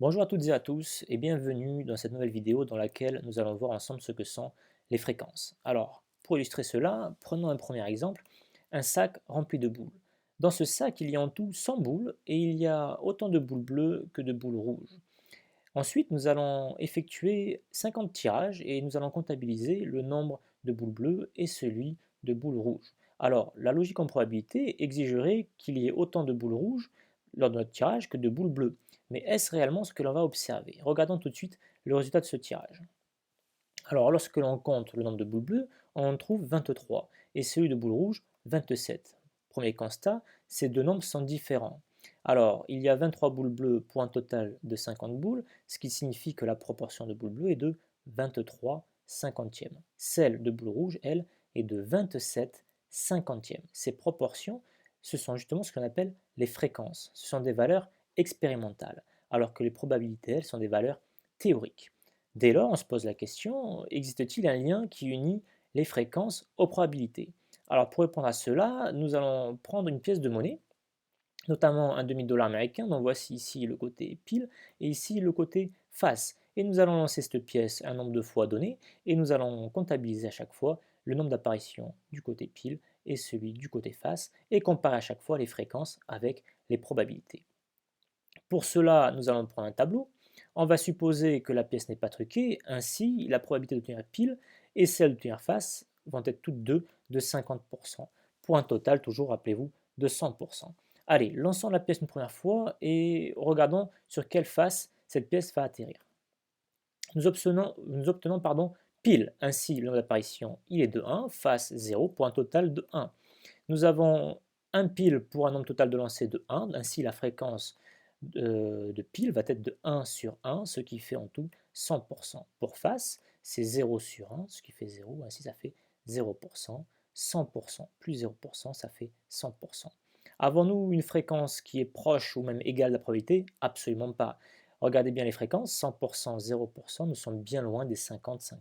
Bonjour à toutes et à tous et bienvenue dans cette nouvelle vidéo dans laquelle nous allons voir ensemble ce que sont les fréquences. Alors, pour illustrer cela, prenons un premier exemple, un sac rempli de boules. Dans ce sac, il y a en tout 100 boules et il y a autant de boules bleues que de boules rouges. Ensuite, nous allons effectuer 50 tirages et nous allons comptabiliser le nombre de boules bleues et celui de boules rouges. Alors, la logique en probabilité exigerait qu'il y ait autant de boules rouges lors de notre tirage que de boules bleues. Mais est-ce réellement ce que l'on va observer? Regardons tout de suite le résultat de ce tirage. Alors, lorsque l'on compte le nombre de boules bleues, on en trouve 23 et celui de boules rouges, 27. Premier constat, ces deux nombres sont différents. Alors, il y a 23 boules bleues pour un total de 50 boules, ce qui signifie que la proportion de boules bleues est de 23 cinquantièmes. Celle de boules rouges, elle, est de 27 cinquantièmes. Ces proportions, ce sont justement ce qu'on appelle les fréquences. Ce sont des valeurs expérimentales, alors que les probabilités, elles, sont des valeurs théoriques. Dès lors, on se pose la question, existe-t-il un lien qui unit les fréquences aux probabilités? Alors pour répondre à cela, nous allons prendre une pièce de monnaie, notamment un demi-dollar américain, dont voici ici le côté pile et ici le côté face. Et nous allons lancer cette pièce un nombre de fois donné et nous allons comptabiliser à chaque fois le nombre d'apparitions du côté pile et celui du côté face et comparer à chaque fois les fréquences avec les probabilités. Pour cela, nous allons prendre un tableau. On va supposer que la pièce n'est pas truquée, ainsi la probabilité d'obtenir pile et celle d'obtenir face vont être toutes deux de 50%, pour un total, toujours rappelez-vous, de 100%. Allez, lançons la pièce une première fois et regardons sur quelle face cette pièce va atterrir. Nous obtenons pile, ainsi le nombre d'apparitions il est de 1, face 0 pour un total de 1. Nous avons un pile pour un nombre total de lancers de 1, ainsi la fréquence de pile va être de 1 sur 1, ce qui fait en tout 100%. Pour face, c'est 0 sur 1, ce qui fait 0, ainsi ça fait 0%. 100% plus 0%, ça fait 100%. Avons-nous une fréquence qui est proche ou même égale à la probabilité? Absolument pas. Regardez bien les fréquences, 100%, 0%, nous sommes bien loin des 50-50.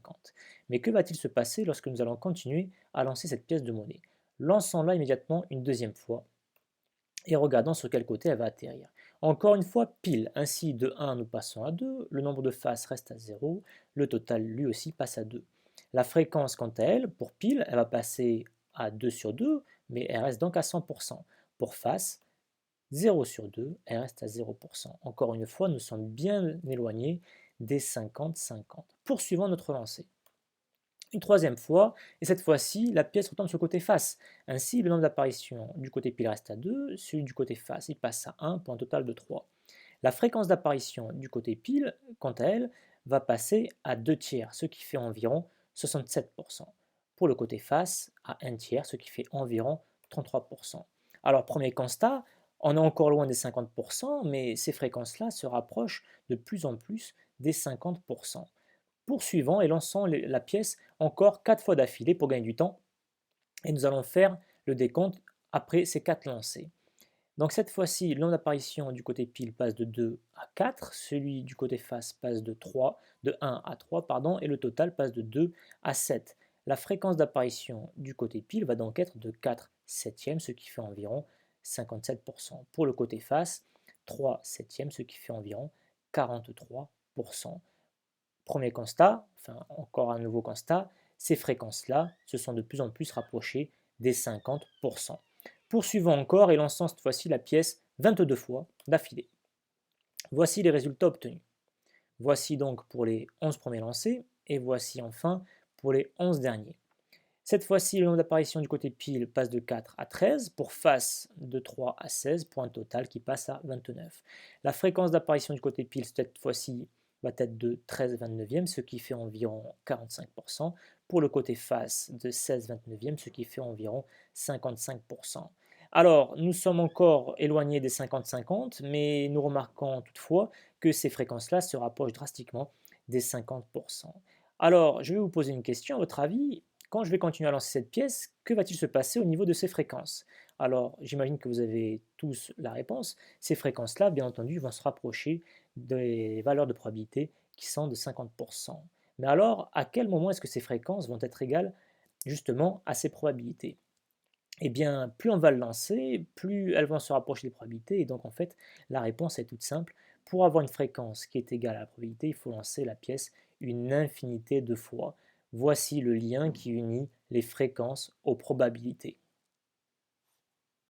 Mais que va-t-il se passer lorsque nous allons continuer à lancer cette pièce de monnaie? Lançons-la immédiatement une deuxième fois et regardons sur quel côté elle va atterrir. Encore une fois, pile. Ainsi, de 1, nous passons à 2, le nombre de faces reste à 0, le total lui aussi passe à 2. La fréquence, quant à elle, pour pile, elle va passer à 2 sur 2, mais elle reste donc à 100%. Pour face, 0 sur 2, elle reste à 0%. Encore une fois, nous sommes bien éloignés des 50-50. Poursuivons notre lancée. Une troisième fois, et cette fois-ci, la pièce retombe sur le côté face. Ainsi, le nombre d'apparitions du côté pile reste à 2, celui du côté face, il passe à 1 pour un total de 3. La fréquence d'apparition du côté pile, quant à elle, va passer à 2 tiers, ce qui fait environ 67%. Pour le côté face, à 1 tiers, ce qui fait environ 33%. Alors, premier constat, on est encore loin des 50%, mais ces fréquences-là se rapprochent de plus en plus des 50%. Poursuivons et lançons la pièce encore 4 fois d'affilée pour gagner du temps. Et nous allons faire le décompte après ces 4 lancers. Donc cette fois-ci, le nombre d'apparitions du côté pile passe de 2 à 4, celui du côté face passe de 1 à 3, pardon, et le total passe de 2 à 7. La fréquence d'apparition du côté pile va donc être de 4 septièmes, ce qui fait environ 57%. Pour le côté face, 3 septièmes, ce qui fait environ 43%. Premier constat, enfin encore un nouveau constat, ces fréquences-là se sont de plus en plus rapprochées des 50%. Poursuivons encore et lançons cette fois-ci la pièce 22 fois d'affilée. Voici les résultats obtenus. Voici donc pour les 11 premiers lancés et voici enfin pour les 11 derniers. Cette fois-ci, le nombre d'apparitions du côté pile passe de 4 à 13, pour face de 3 à 16, pour un total qui passe à 29. La fréquence d'apparition du côté pile cette fois-ci va être de 13,29e, ce qui fait environ 45%. Pour le côté face, de 16,29e, ce qui fait environ 55%. Alors, nous sommes encore éloignés des 50-50, mais nous remarquons toutefois que ces fréquences-là se rapprochent drastiquement des 50%. Alors, je vais vous poser une question. À votre avis, quand je vais continuer à lancer cette pièce, que va-t-il se passer au niveau de ces fréquences? Alors, j'imagine que vous avez tous la réponse. Ces fréquences-là, bien entendu, vont se rapprocher des valeurs de probabilité qui sont de 50%. Mais alors, à quel moment est-ce que ces fréquences vont être égales justement à ces probabilités? Eh bien, plus on va le lancer, plus elles vont se rapprocher des probabilités. Et donc, en fait, la réponse est toute simple. pour avoir une fréquence qui est égale à la probabilité, il faut lancer la pièce une infinité de fois. Voici le lien qui unit les fréquences aux probabilités.